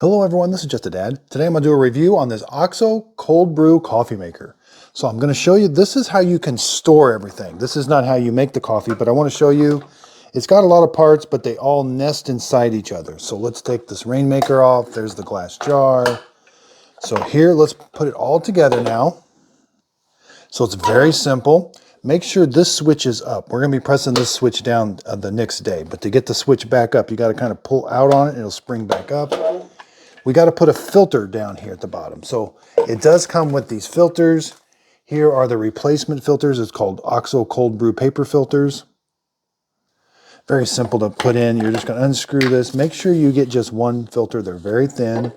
Hello everyone, this is Just a Dad. Today I'm going to do a review on this OXO cold brew coffee maker. So I'm going to show you, this is how you can store everything. This is not how you make the coffee, but I want to show you, it's got a lot of parts, but they all nest inside each other. So let's take this rainmaker off. There's the glass jar. So here, let's put it all together now. So it's very simple. Make sure this switch is up. We're going to be pressing this switch down the next day, but to get the switch back up, you got to kind of pull out on it and it'll spring back up. We got to put a filter down here at the bottom. So it does come with these filters. Here are the replacement filters. It's called OXO cold brew paper filters. Very simple to put in. You're just going to unscrew this. Make sure you get just one filter. They're very thin.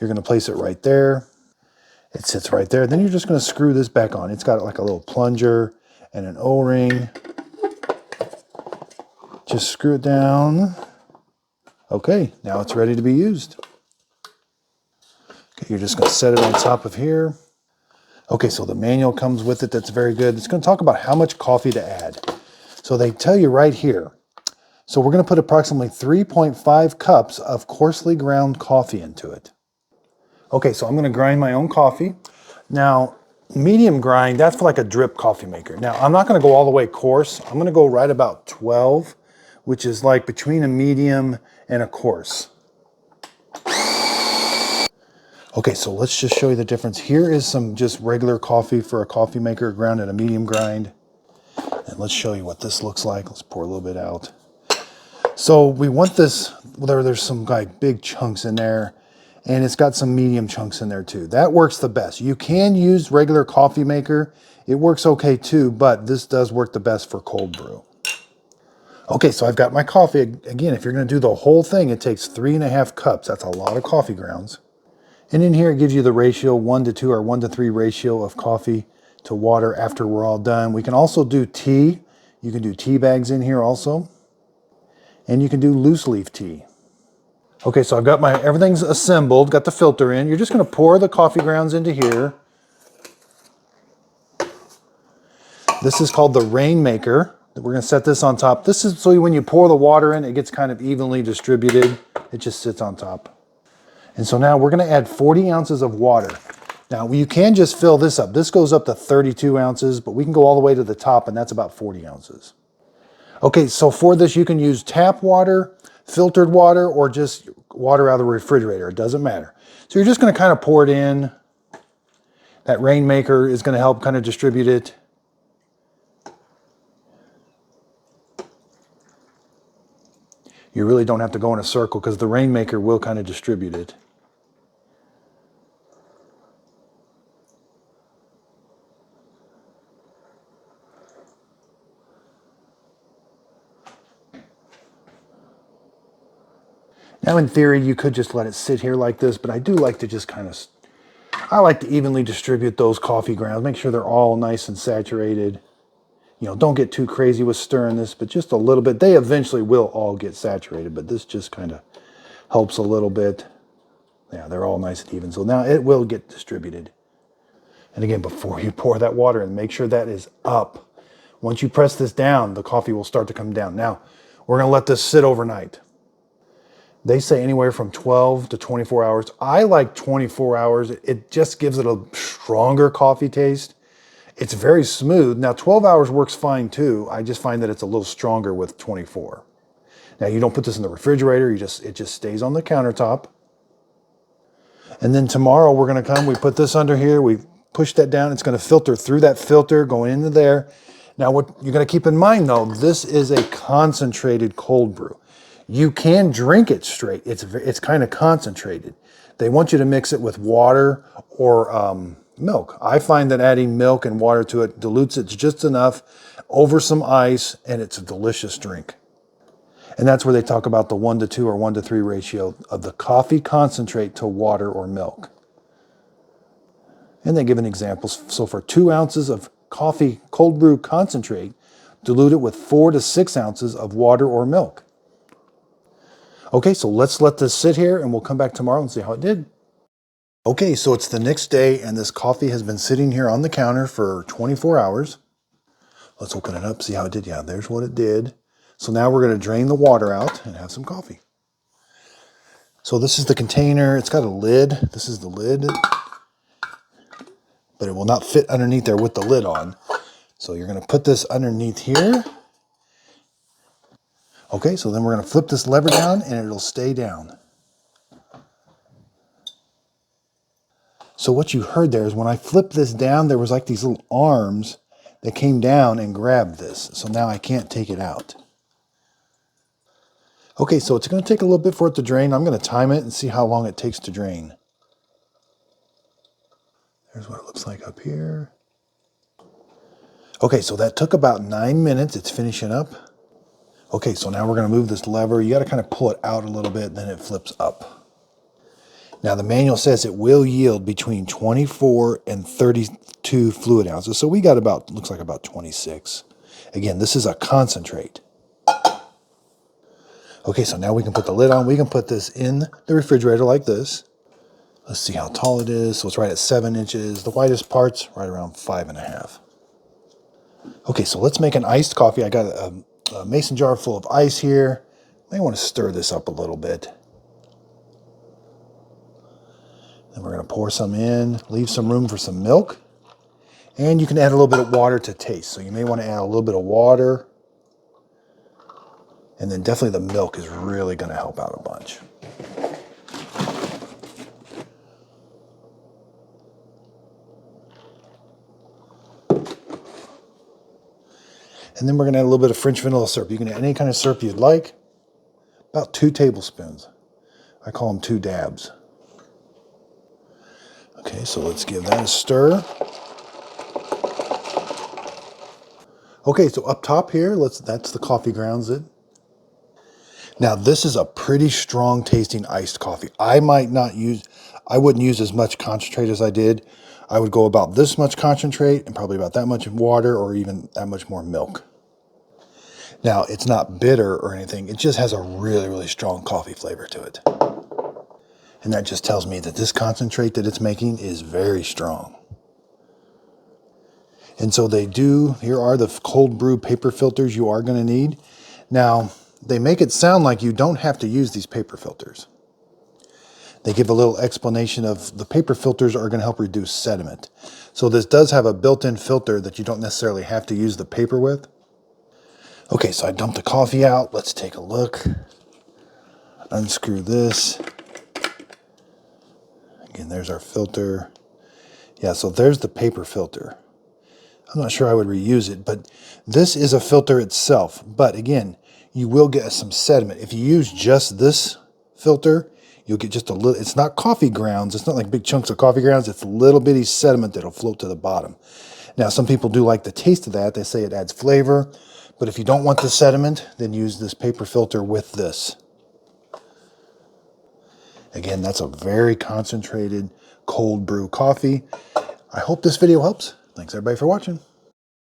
You're going to place it right there. It sits right there. Then you're just going to screw this back on. It's got like a little plunger and an O-ring. Just screw it down. Okay, now it's ready to be used. Okay, you're just going to set it on top of here. Okay, so the manual comes with it. That's very good. It's going to talk about how much coffee to add. So they tell you right here. So we're going to put approximately 3.5 cups of coarsely ground coffee into it. Okay, so I'm going to grind my own coffee. Now, medium grind, that's for like a drip coffee maker. Now, I'm not going to go all the way coarse. I'm going to go right about 12, which is like between a medium and a coarse. Okay, so let's just show you the difference. Here is some just regular coffee for a coffee maker ground at a medium grind. And let's show you what this looks like. Let's pour a little bit out. So we want this, there's some like big chunks in there, and it's got some medium chunks in there too. That works the best. You can use regular coffee maker. It works okay too, but this does work the best for cold brew. Okay, so I've got my coffee. Again, if you're gonna do the whole thing, it takes 3.5 cups. That's a lot of coffee grounds. And in here, it gives you the ratio 1:2 or 1:3 ratio of coffee to water after we're all done. We can also do tea. You can do tea bags in here also. And you can do loose leaf tea. Okay, so I've got everything's assembled, got the filter in. You're just gonna pour the coffee grounds into here. This is called the rainmaker. We're gonna set this on top. This is so when you pour the water in, it gets kind of evenly distributed. It just sits on top. And so now we're going to add 40 ounces of water. Now you can just fill this up. This goes up to 32 ounces, but we can go all the way to the top, and that's about 40 ounces. Okay, so for this you can use tap water, filtered water, or just water out of the refrigerator. It doesn't matter. So you're just going to kind of pour it in. That rainmaker is going to help kind of distribute it. You really don't have to go in a circle because the rainmaker will kind of distribute it. Now in theory, you could just let it sit here like this, but I do like to just kind of, I like to evenly distribute those coffee grounds, make sure they're all nice and saturated. You know, don't get too crazy with stirring this, but just a little bit. They eventually will all get saturated, but this just kind of helps a little bit. Yeah, they're all nice and even. So now it will get distributed. And again, before you pour that water in, make sure that is up. Once you press this down, the coffee will start to come down. Now, we're going to let this sit overnight. They say anywhere from 12 to 24 hours. I like 24 hours. It just gives it a stronger coffee taste. It's very smooth. Now 12 hours works fine too. I just find that it's a little stronger with 24. Now you don't put this in the refrigerator. It just stays on the countertop. And then tomorrow we're going to come, we put this under here. We push that down. It's going to filter through that filter going into there. Now what you're going to keep in mind though, this is a concentrated cold brew. You can drink it straight. It's kind of concentrated. They want you to mix it with water or milk. I find that adding milk and water to it dilutes it just enough over some ice, and it's a delicious drink. And that's where they talk about the 1:2 or 1:3 ratio of the coffee concentrate to water or milk. And they give an example. So for 2 ounces of coffee cold brew concentrate, dilute it with 4 to 6 ounces of water or milk. Okay, so let's let this sit here and we'll come back tomorrow and see how it did. Okay, so it's the next day and this coffee has been sitting here on the counter for 24 hours. Let's open it up, see how it did. Yeah, there's what it did. So now we're going to drain the water out and have some coffee. So this is the container. It's got a lid. This is the lid, but it will not fit underneath there with the lid on. So you're going to put this underneath here. Okay, so then we're going to flip this lever down and it'll stay down. So what you heard there is when I flipped this down, there was like these little arms that came down and grabbed this. So now I can't take it out. Okay, so it's going to take a little bit for it to drain. I'm going to time it and see how long it takes to drain. There's what it looks like up here. Okay, so that took about 9 minutes. It's finishing up. Okay, so now we're going to move this lever. You got to kind of pull it out a little bit, then it flips up. Now the manual says it will yield between 24 and 32 fluid ounces. So we got about, looks like about 26. Again, this is a concentrate. Okay, so now we can put the lid on. We can put this in the refrigerator like this. Let's see how tall it is. So it's right at 7 inches. The widest part's right around 5.5. Okay, so let's make an iced coffee. I got a mason jar full of ice here. May want to stir this up a little bit. Then we're going to pour some in, leave some room for some milk. And you can add a little bit of water to taste. So you may want to add a little bit of water. And then definitely the milk is really going to help out a bunch. And then we're going to add a little bit of French vanilla syrup. You can add any kind of syrup you'd like. About 2 tablespoons. I call them 2 dabs. Okay, so let's give that a stir. Okay, so up top here, that's the coffee grounds it. Now this is a pretty strong tasting iced coffee. I wouldn't use as much concentrate as I did. I would go about this much concentrate and probably about that much water or even that much more milk. Now it's not bitter or anything. It just has a really, really strong coffee flavor to it. And that just tells me that this concentrate that it's making is very strong. And so here are the cold brew paper filters you are going to need. Now, they make it sound like you don't have to use these paper filters. They give a little explanation of the paper filters are going to help reduce sediment. So this does have a built-in filter that you don't necessarily have to use the paper with. Okay, so I dumped the coffee out. Let's take a look. Unscrew this. Again, there's our filter. Yeah, so there's the paper filter. I'm not sure I would reuse it, but this is a filter itself. But again, you will get some sediment. If you use just this filter, you'll get just a little, it's not coffee grounds. It's not like big chunks of coffee grounds. It's little bitty sediment that'll float to the bottom. Now, some people do like the taste of that. They say it adds flavor. But if you don't want the sediment, then use this paper filter with this. Again, that's a very concentrated cold brew coffee. I hope this video helps. Thanks everybody for watching.